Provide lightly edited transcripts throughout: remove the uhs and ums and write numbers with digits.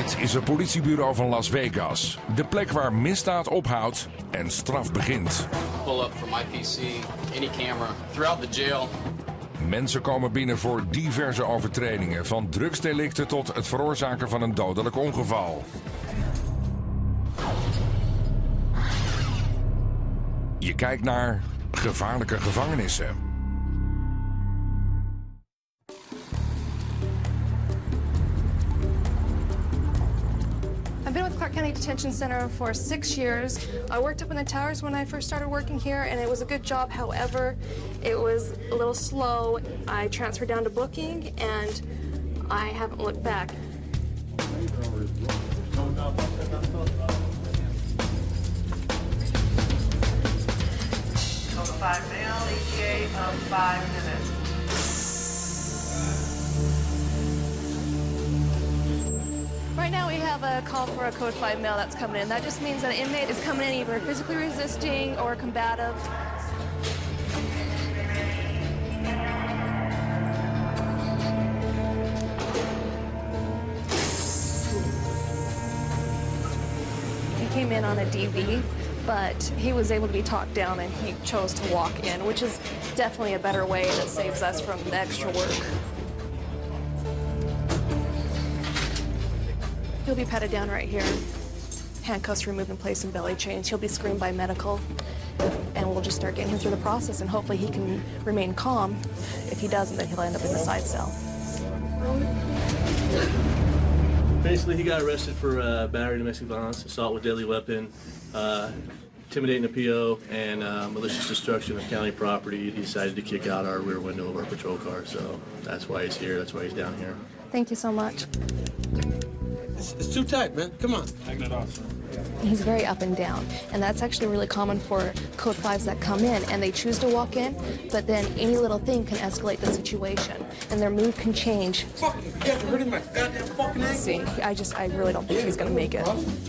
Dit is het politiebureau van Las Vegas. De plek waar misdaad ophoudt en straf begint. Pull up from my PC, any camera, throughout the jail. Mensen komen binnen voor diverse overtredingen. Van drugsdelicten tot het veroorzaken van een dodelijk ongeval. Je kijkt naar Gevaarlijke Gevangenissen. I've been with Clark County Detention Center for 6 years. I worked up in the towers when I first started working here, and it was a good job. However, it was a little slow. I transferred down to booking, and I haven't looked back. Code 5 male, ETA of 5 minutes. Right now we have a call for a code 5 male that's coming in. That just means that an inmate is coming in either physically resisting or combative. He came in on a DV, but he was able to be talked down and he chose to walk in, which is definitely a better way that saves us from the extra work. He'll be patted down right here. Handcuffs removed and placed in belly chains. He'll be screened by medical. And we'll just start getting him through the process, and hopefully he can remain calm. If he doesn't, then he'll end up in the side cell. Basically, he got arrested for battery, domestic violence, assault with deadly weapon, intimidating a PO, and malicious destruction of county property. He decided to kick out our rear window of our patrol car, so that's why he's here. That's why he's down here. Thank you so much. It's too tight, man. Come on. Hang that off, sir. He's very up and down, and that's actually really common for Code 5s that come in and they choose to walk in, but then any little thing can escalate the situation, and their mood can change. Fucking, you have to hurt my goddamn fucking ankle. See, I really don't think he's gonna make it.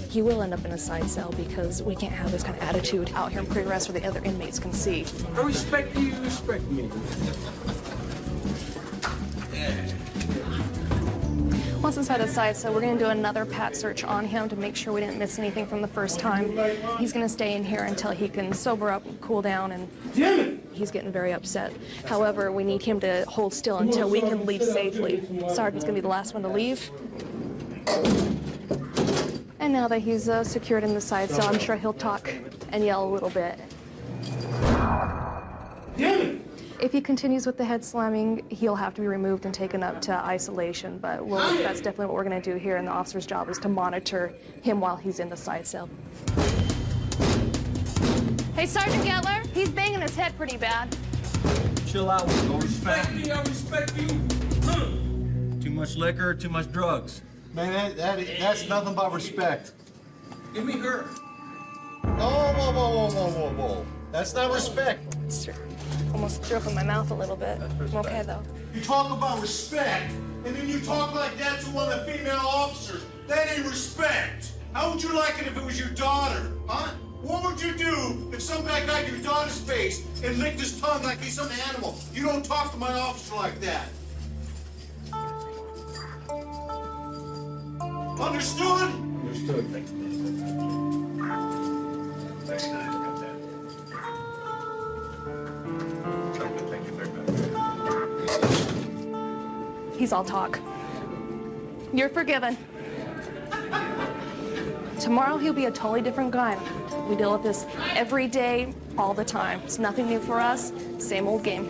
He will end up in a side cell because we can't have this kind of attitude out here in pre-arrest where the other inmates can see. I respect you, you respect me. Once inside the side cell, we're going to do another pat search on him to make sure we didn't miss anything from the first time. He's going to stay in here until he can sober up, cool down, and he's getting very upset. However, we need him to hold still until we can leave safely. Sergeant's going to be the last one to leave. And now that he's secured in the side cell, I'm sure he'll talk and yell a little bit. If he continues with the head slamming, he'll have to be removed and taken up to isolation, but that's definitely what we're going to do here, and the officer's job is to monitor him while he's in the side cell. Hey, Sergeant Gettler, he's banging his head pretty bad. Chill out. No respect. I respect you. Too much liquor, too much drugs. Man, that's nothing but respect. Give me her. Whoa. That's not respect. It's true. Almost threw up in my mouth a little bit. I'm okay, though. You talk about respect, and then you talk like that to one of the female officers. That ain't respect. How would you like it if it was your daughter, huh? What would you do if some guy got your daughter's face and licked his tongue like he's some animal? You don't talk to my officer like that. Understood? Understood. He's all talk. You're forgiven. Tomorrow he'll be a totally different guy. We deal with this every day, all the time. It's nothing new for us. Same old game.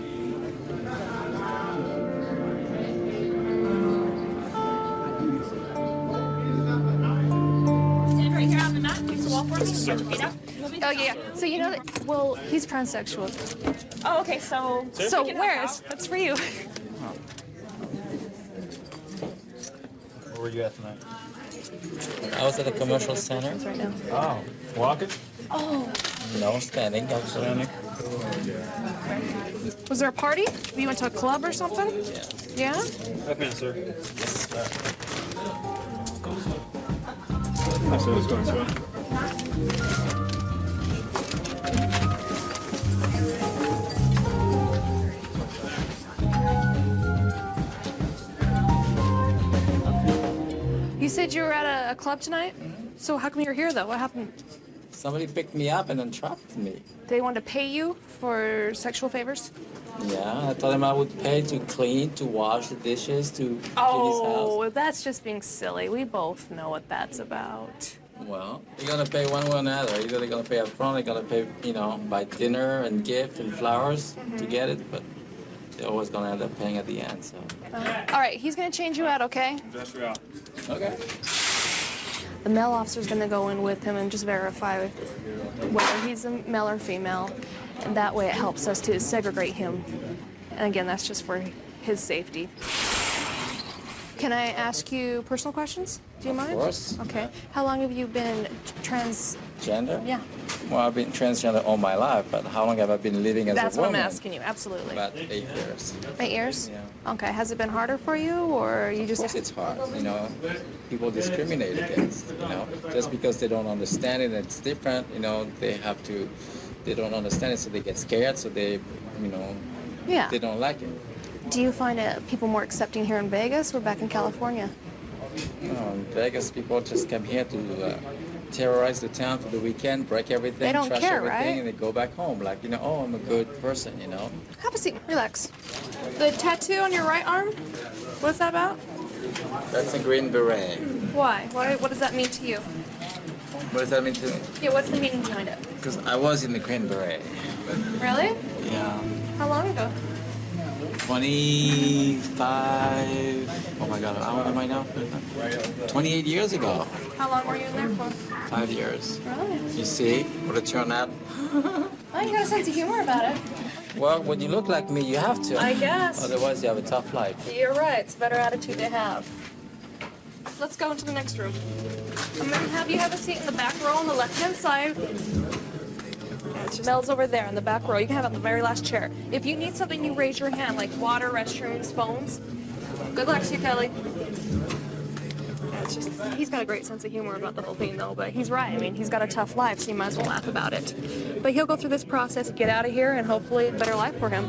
Stand right here on the mat. Please walk for me. Get your feet up. Oh, yeah. So you know that, well, he's transsexual. Oh, okay, so where? That's for you. Where were you at tonight? I was at the commercial center. Right now. Oh, walking? Oh. No, standing. Standing. Was there a party? You went to a club or something? Yeah. Yeah? Come in, sir. I said it's going to. You say said you were at a club tonight? So how come you're here, though? What happened? Somebody picked me up and then trapped me. They wanted to pay you for sexual favors? Yeah, I told him I would pay to clean, to wash the dishes, to clean his house. Oh, that's just being silly. We both know what that's about. Well, you're gonna pay one way or another. Either they're gonna pay up front, they're gonna pay, buy dinner and gift and flowers to get it, but they're always gonna end up paying at the end, so. All right, he's gonna change you out, okay? Okay. The male officer's gonna go in with him and just verify whether he's a male or female, and that way it helps us to segregate him. And again, that's just for his safety. Can I ask you personal questions? Do you mind? Of course. Okay. How long have you been Gender? Yeah. Well, I've been transgender all my life, but how long have I been living as That's a what woman? I'm asking you, absolutely. About 8 years. 8 years? Yeah. Okay. Has it been harder for you, or you just... Of course it's hard, People discriminate against, Just because they don't understand it and it's different, they don't understand it, so they get scared, so they, Yeah. they don't like it. Do you find people more accepting here in Vegas or back in California? In Vegas, people just come here to terrorize the town for the weekend, break everything, They don't trash care, everything, right? and they go back home like, oh, I'm a good person, Have a seat. Relax. The tattoo on your right arm, what's that about? That's a green beret. Why? What does that mean to you? What does that mean to me? Yeah, what's the meaning behind it? Because I was in the green beret. Really? Yeah. How long ago? 25, oh my God, how old am I now? 28 years ago. How long were you in there for? 5 years. Really? You see what a turnout? Oh, you got a sense of humor about it. Well, when you look like me, you have to. I guess. Otherwise, you have a tough life. You're right. It's a better attitude to have. Let's go into the next room. I'm going to have you have a seat in the back row on the left-hand side. Mel's over there in the back row. You can have it on the very last chair. If you need something, you raise your hand, like water, restrooms, phones. Good luck to you, Kelly. He's got a great sense of humor about the whole thing, though, but he's right. I mean, he's got a tough life, so you might as well laugh about it. But he'll go through this process, get out of here, and hopefully a better life for him.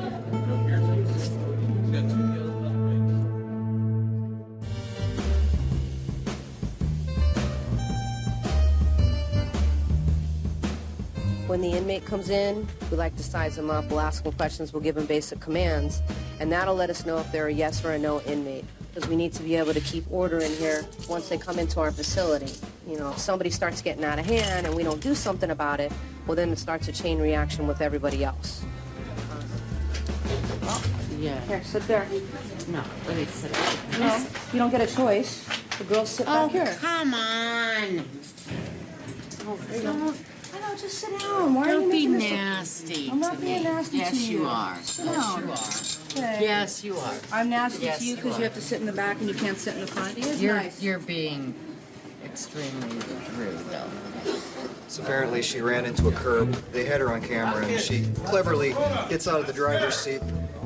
When the inmate comes in, we like to size them up. We'll ask them questions. We'll give them basic commands. And that'll let us know if they're a yes or a no inmate. Because we need to be able to keep order in here once they come into our facility. If somebody starts getting out of hand and we don't do something about it, well, then it starts a chain reaction with everybody else. Yeah. Here, sit there. No, let me sit. No, you don't get a choice. The girls sit back here. Come on. Oh, there you go. I know, just sit down. Why Don't are you be making this nasty. I'm not to being me. nasty yes, to you. You are. Sit yes, down. you are. Okay. Yes, you are. I'm nasty Yes, to you because you you are. have to sit in the back and you can't sit in the front. It is You're nice. you're being extremely rude, though. So apparently she ran into a curb. They had her on camera, and she cleverly gets out of the driver's seat,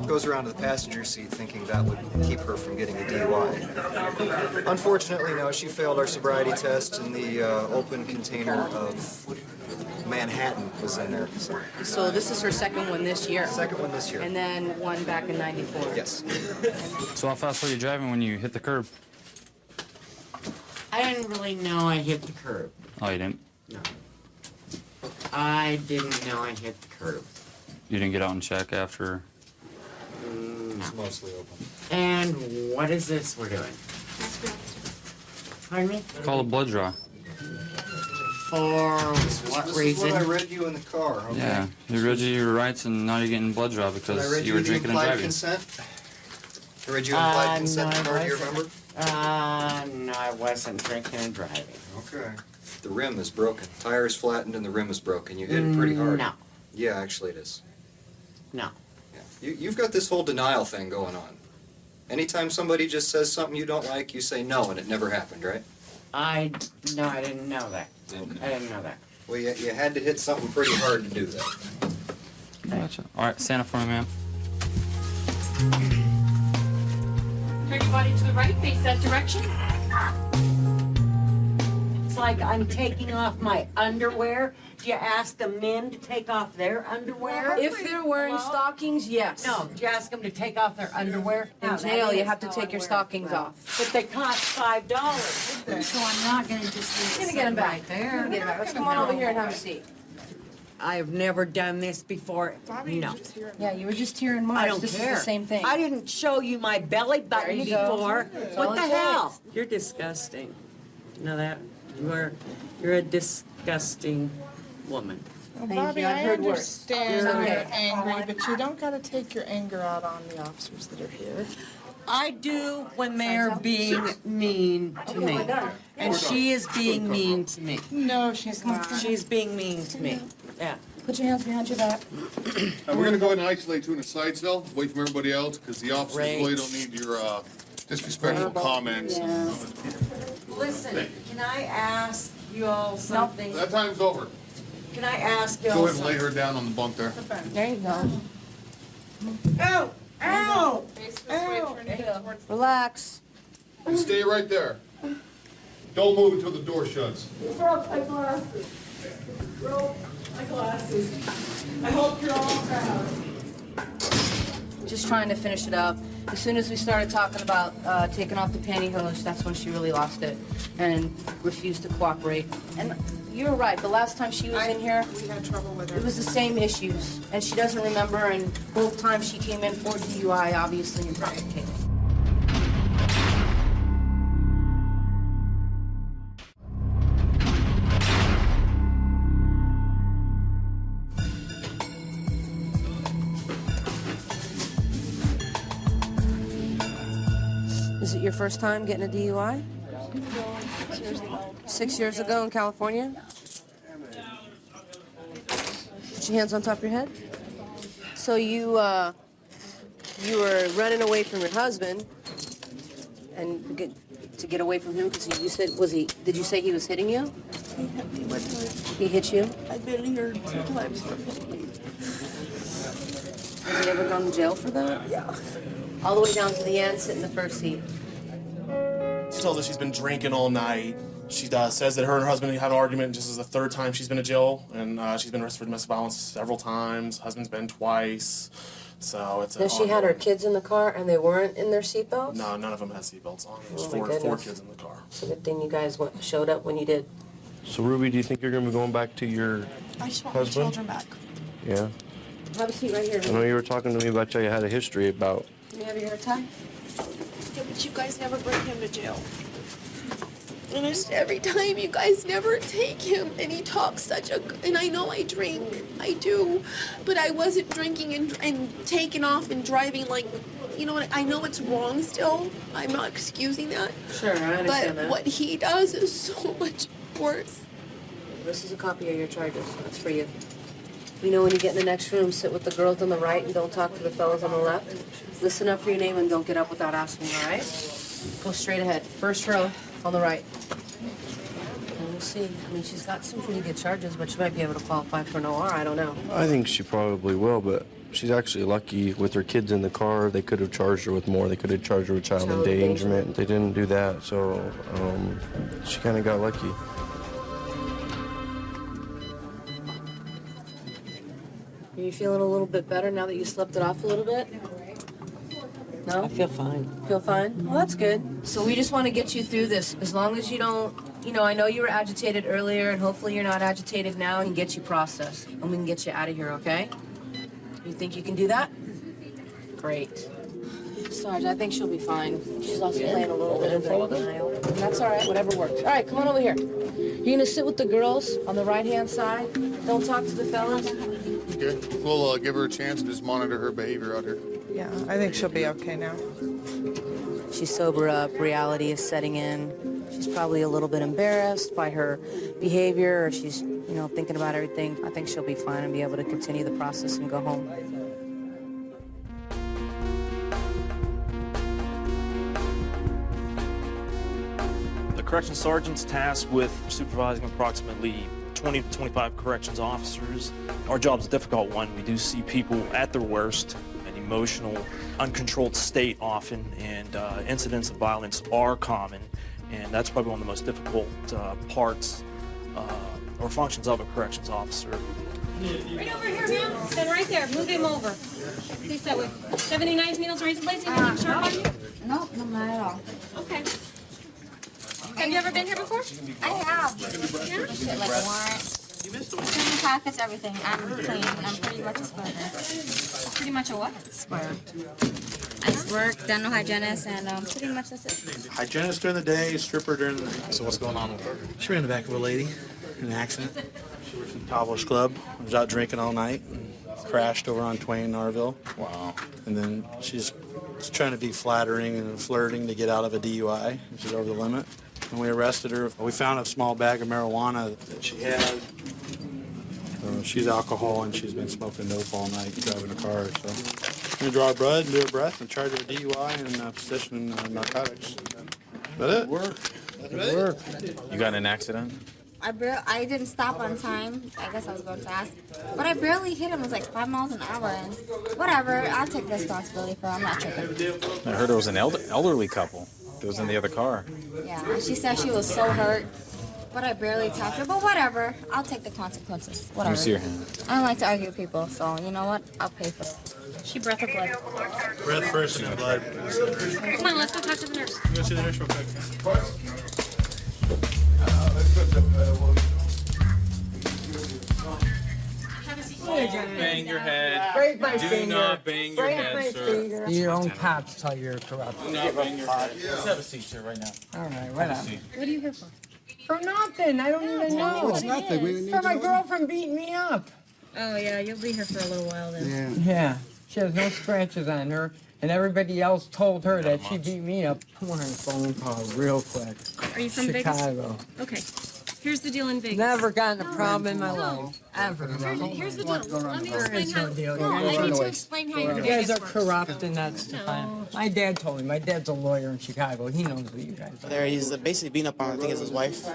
goes around to the passenger seat, thinking that would keep her from getting a DUI. Unfortunately, no, she failed our sobriety test, and the open container of Manhattan was in there. So this is her second one this year? Second one this year. And then one back in '94? Yes. So how fast were you driving when you hit the curb? I didn't really know I hit the curb. Oh, you didn't? No. I didn't know I hit the curb. You didn't get out and check after? It's mostly open. And what is this we're doing? Pardon me? It's called a blood draw. For what This reason? is what I read you in the car, okay? Yeah, you read you your rights and now you're getting blood draw Did I because read you were the drinking and implied driving. consent? I read you implied consent no, card, I do you wasn't. remember? No, I wasn't drinking and driving. Okay. The rim is broken. Tire is flattened and the rim is broken. You hit it pretty hard. No. Yeah, actually it is. No. Yeah. You've got this whole denial thing going on. Anytime somebody just says something you don't like, you say no, and it never happened, right? I didn't know that. Okay. I didn't know that. Well, you had to hit something pretty hard to do that. Gotcha. All right, stand up for me, ma'am. Turn your body to the right, face that direction. like I'm taking off my underwear. Do you ask the men to take off their underwear? If they're wearing stockings, yes. No, do you ask them to take off their underwear? In jail, you have to take your stockings off. But they cost $5. So I'm not going to just You're gonna get them back. You're gonna get them back. Let's come on over here and have a seat. I've never done this before. No. Yeah, you were just here in March. I don't This care. is the same thing. I didn't show you my belly button There you go. before. That's What all the it hell? takes. You're disgusting. You know that? You're a disgusting woman. Well, Thank Bobby, you. I've I heard worse. understand Okay. you're angry, but you don't got to take your anger out on the officers that are here. I do when they're being mean to me. And she is being mean to me. No, she's not. She's being mean to me. Yeah. Put your hands behind your back. We're going to go ahead and isolate you in a side cell, away from everybody else, because the officers really don't need your disrespectful comments. Yeah. Listen, can I ask you all something? That time's over. Can I ask you Go all ahead and lay something? her down on the bunk there. There you go. Ow! Ow! Relax. You stay right there. Don't move until the door shuts. Broke my glasses. Broke my glasses. I hope you're all proud. Just trying to finish it up. As soon as we started talking about taking off the pantyhose, that's when she really lost it and refused to cooperate. And you're right, the last time she was in here, We had trouble with her. it was the same issues. And she doesn't remember, and both times she came in for DUI, obviously intoxicated. Is it your first time getting a DUI? 6 years ago in California? Put your hands on top of your head. So you were running away from your husband, and to get away from him because you said did you say he was hitting you? He hit me with her. He hit you? I've been here 2 times for hitting. Has he ever gone to jail for that? Yeah. All the way down to the end, sit in the first seat. She tells us she's been drinking all night. She says that her and her husband had an argument. Just as the 3rd time she's been to jail, and she's been arrested for domestic violence several times. Husband's been twice. So it's. Now she had her kids in the car and they weren't in their seatbelts? No, none of them had seatbelts on. There's Oh my four goodness. kids in the car. It's a good thing you guys showed up when you did. So Ruby, do you think you're gonna be going back to your I just want husband? my children back. Yeah. Have a seat right here. I know you were talking to me about you had a history about. Can you have your hair tied? Yeah, but you guys never bring him to jail. And it's every time you guys never take him, and he talks such a. And I know I drink, I do, but I wasn't drinking and taking off and driving like, you know what? I know it's wrong still. I'm not excusing that. Sure, I understand But that. what he does is so much worse. This is a copy of your charges. That's for you. You know when you get in the next room, sit with the girls on the right and don't talk to the fellas on the left. Listen up for your name and don't get up without asking, all right? Go straight ahead. First row on the right. And we'll see. I mean, she's got some pretty good charges, but she might be able to qualify for an OR. I don't know. I think she probably will, but she's actually lucky with her kids in the car. They could have charged her with more. They could have charged her with child endangerment. They didn't do that, so she kind of got lucky. Are you feeling a little bit better now that you slept it off a little bit? No? I feel fine. Feel fine? Well, that's good. So we just want to get you through this. As long as you don't, you know, I know you were agitated earlier, and hopefully you're not agitated now, and get you processed. And we can get you out of here, okay? You think you can do that? Great. Sarge, I think she'll be fine. She's also playing a little bit of denial. That's all right, whatever works. All right, come on over here. You're going to sit with the girls on the right-hand side. Don't talk to the fellas. Okay, we'll give her a chance and just monitor her behavior out here. Yeah, I think she'll be okay now. She's sober up, reality is setting in. She's probably a little bit embarrassed by her behavior, or she's, you know, thinking about everything. I think she'll be fine and be able to continue the process and go home. The corrections sergeant's tasked with supervising approximately 20 to 25 corrections officers. Our job's a difficult one. We do see people at their worst, an emotional, uncontrolled state often, and incidents of violence are common. And that's probably one of the most difficult parts or functions of a corrections officer. Right over here, ma'am. Stand right there. Move him over. Please that way. Do you have any knives, needles, razor blades? Anything sharp on you? No, not at all. Okay. Have you ever been here before? I have. Yeah? Shit, like a warrant. Clean pockets, everything. I'm clean. I'm pretty much a square. Pretty much a what? Square. I just work, dental hygienist, and pretty much that's it. Hygienist during the day, stripper during the night. So what's going on with her? She ran in the back of a lady in an accident. She was in Toddler's Club. Was out drinking all night and crashed over on Twain, Narville. Wow. And then she's trying to be flattering and flirting to get out of a DUI. She's over the limit. And we arrested her. We found a small bag of marijuana that she had. She's alcohol and she's been smoking dope all night driving a car. So we're going to draw her blood and do her breath and charge her with DUI and possession in narcotics. Is that it? Good work. You got in an accident? I didn't stop on time. I guess I was going fast. But I barely hit him. It was like 5 miles an hour. And whatever, I'll take the responsibility for it. I'm not tripping. I heard it was an elderly couple that was in the other car. Yeah, she said she was so hurt. But I barely tapped her. But whatever, I'll take the consequences. Whatever. Let me see your hand. I don't like to argue with people, so you know what? I'll pay for it. She breath or blood? Breath first and then blood. Come on, let's go talk to the nurse. Go see the nurse real quick. Bang your head. Break my Do finger. not bang your Break head, my sir. finger. Your own cops tell you you're corrupt. Do not bang your head. Let's have a seat, sir, right now. All right, whatever. What are you here for? For nothing. I don't even know. It's nothing. We need For my to know. girlfriend beating me up. Oh, yeah, you'll be here for a little while then. Yeah. She has no scratches on her, and everybody else told her that she beat me up. I want a phone call real quick. Are you from Vegas? Chicago. Okay. Here's the deal in Vegas. Never gotten a problem in my life. Ever. Here's the deal. Let me There explain is how. no deal. No, I need to explain how your You guys Vegas are works. corrupt, and that's defiant. My dad told me. My dad's a lawyer in Chicago. He knows what you guys are. There, he's basically beating up on, I think it's his wife,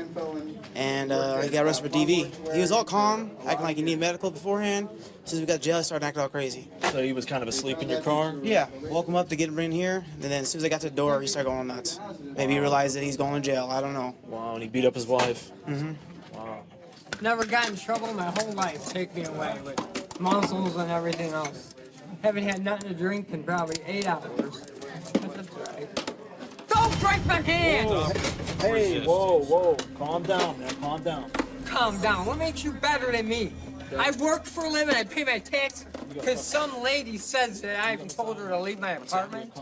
and he got arrested for DV. He was all calm, acting like he needed medical beforehand. As soon as we got to jail, he started acting all crazy. So he was kind of asleep in your car? Yeah, woke him up to get him in here, and then as soon as I got to the door, he started going nuts. Maybe he realized that he's going to jail, I don't know. Wow, and he beat up his wife? Mm-hmm. Wow. Never got in trouble my whole life. Take me away with muscles and everything else. Haven't had nothing to drink in probably 8 hours. But that's all right. Don't break my hand! Whoa. Hey, whoa. Calm down, man. Calm down. Calm down. What makes you better than me? I work for a living. I pay my taxes. Because some lady says that I haven't told her to leave my apartment.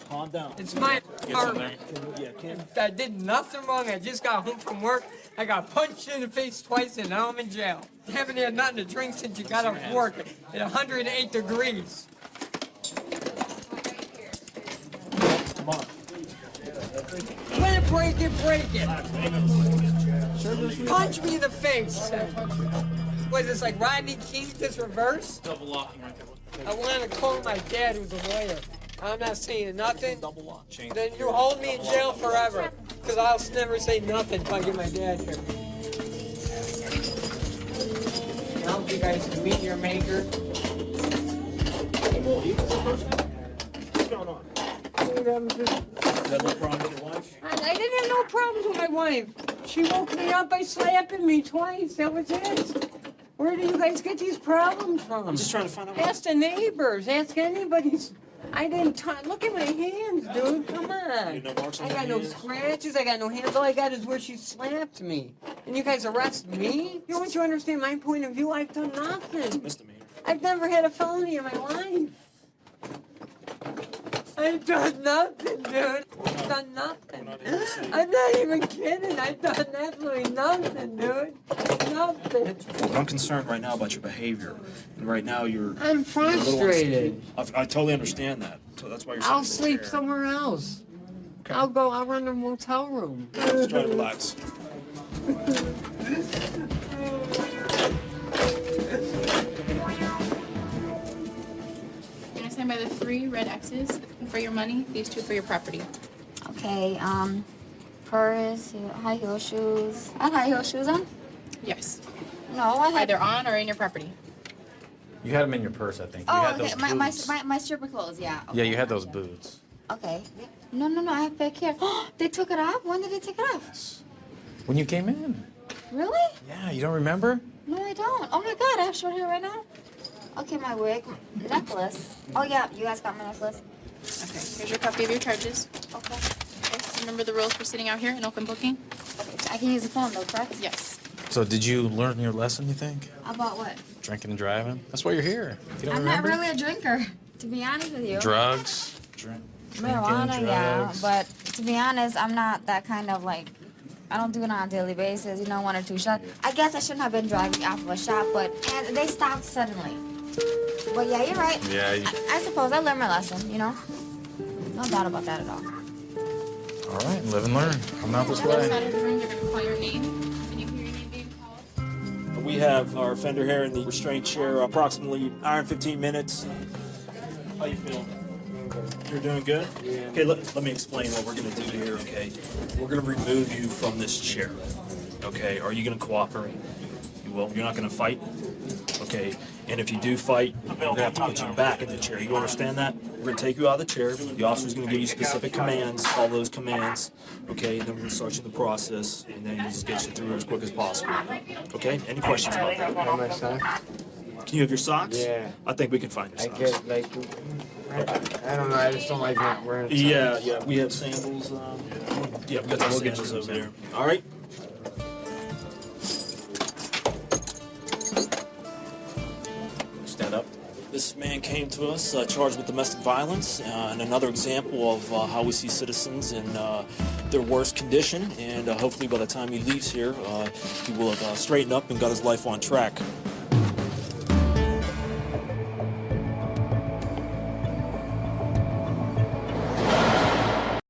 Calm down. It's my apartment. I did nothing wrong. I just got home from work. I got punched in the face twice, and now I'm in jail. I haven't had nothing to drink since you got off work at 108 degrees. Come on. Let it break it, break it. Punch me in the face. What is this, like Rodney King, this reverse? Double locking right there. I wanted to call my dad, who's a lawyer. I'm not saying nothing. Double lock. Change. Then you hold me in jail forever. Because I'll never say nothing if I get my dad here. I hope you guys can meet your maker. What's going on? You have no problem with your wife? I didn't have no problems with my wife. She woke me up by slapping me twice. That was it. Where do you guys get these problems from? I'm just trying to find out. Ask the neighbors. Ask anybody's. I didn't touch. Look at my hands, dude. Come on. You no marks on I your got no hands? scratches. I got no hands. All I got is where she slapped me. And you guys arrest me? You want you understand my point of view? I've done nothing. Misdemeanor. I've never had a felony in my life. I've done nothing, dude. I've done nothing. I'm not even kidding. I've done absolutely nothing, dude. Nothing. I'm concerned right now about your behavior. And right now you're... I'm frustrated. I totally understand that. So that's why you're I'll sitting in sleep the chair. somewhere else. Okay. I'll run a motel room. Just try to relax. You're gonna stand by the 3 red X's for your money, these 2 for your property. Okay, purse, high heel shoes. I have high heel shoes on? Yes. No, I had... Either on or in your property. You had them in your purse, I think. You Oh, had okay, those boots. my stripper clothes, yeah. Yeah, you had those boots. Okay. No, I have back here. They took it off? When did they take it off? When you came in. Really? Yeah, you don't remember? No, I don't. Oh my God, I have short hair right now. Okay, my wig, necklace. Oh yeah, you guys got my necklace. Okay, here's your copy of your charges. Okay. Okay, remember the rules for sitting out here in open booking? Okay, I can use the phone though, correct? Yes. So did you learn your lesson, you think? About what? Drinking and driving? That's why you're here. You don't I'm remember? not really a drinker, to be honest with you. Drugs? Marijuana, yeah, drugs. but to be honest, I'm not that kind of like, I don't do it on a daily basis, 1 or 2 shots. I guess I shouldn't have been driving off of a shot, but and they stopped suddenly. But yeah, you're right. Yeah. I suppose I learned my lesson, No doubt about that at all. All right, live and learn. I'm out this way. Outside of the room, you're going to call your name. Can you hear your name being called? We have our offender here in the restraint chair approximately an hour and 15 minutes. How you feeling? You're doing good? Yeah. Okay, let me explain what we're going to do here, okay? We're going to remove you from this chair, okay? Are you going to cooperate? You will? You're not going to fight? Okay, and if you do fight, we're going to have to put you back in the chair. You understand that? We're going to take you out of the chair. The officer's going to give you specific commands, follow those commands, okay? Then we're going to start you the process, and then we'll just get you through as quick as possible. Okay? Any questions about that? My son? Can you have your socks? Yeah. I think we can find your I socks. get like, I don't know, I just don't like not wearing socks. Yeah, we have samples. Yeah, we got some samples over there. All right. Stand up. This man came to us charged with domestic violence, and another example of how we see citizens in their worst condition. And hopefully by the time he leaves here, he will have straightened up and got his life on track.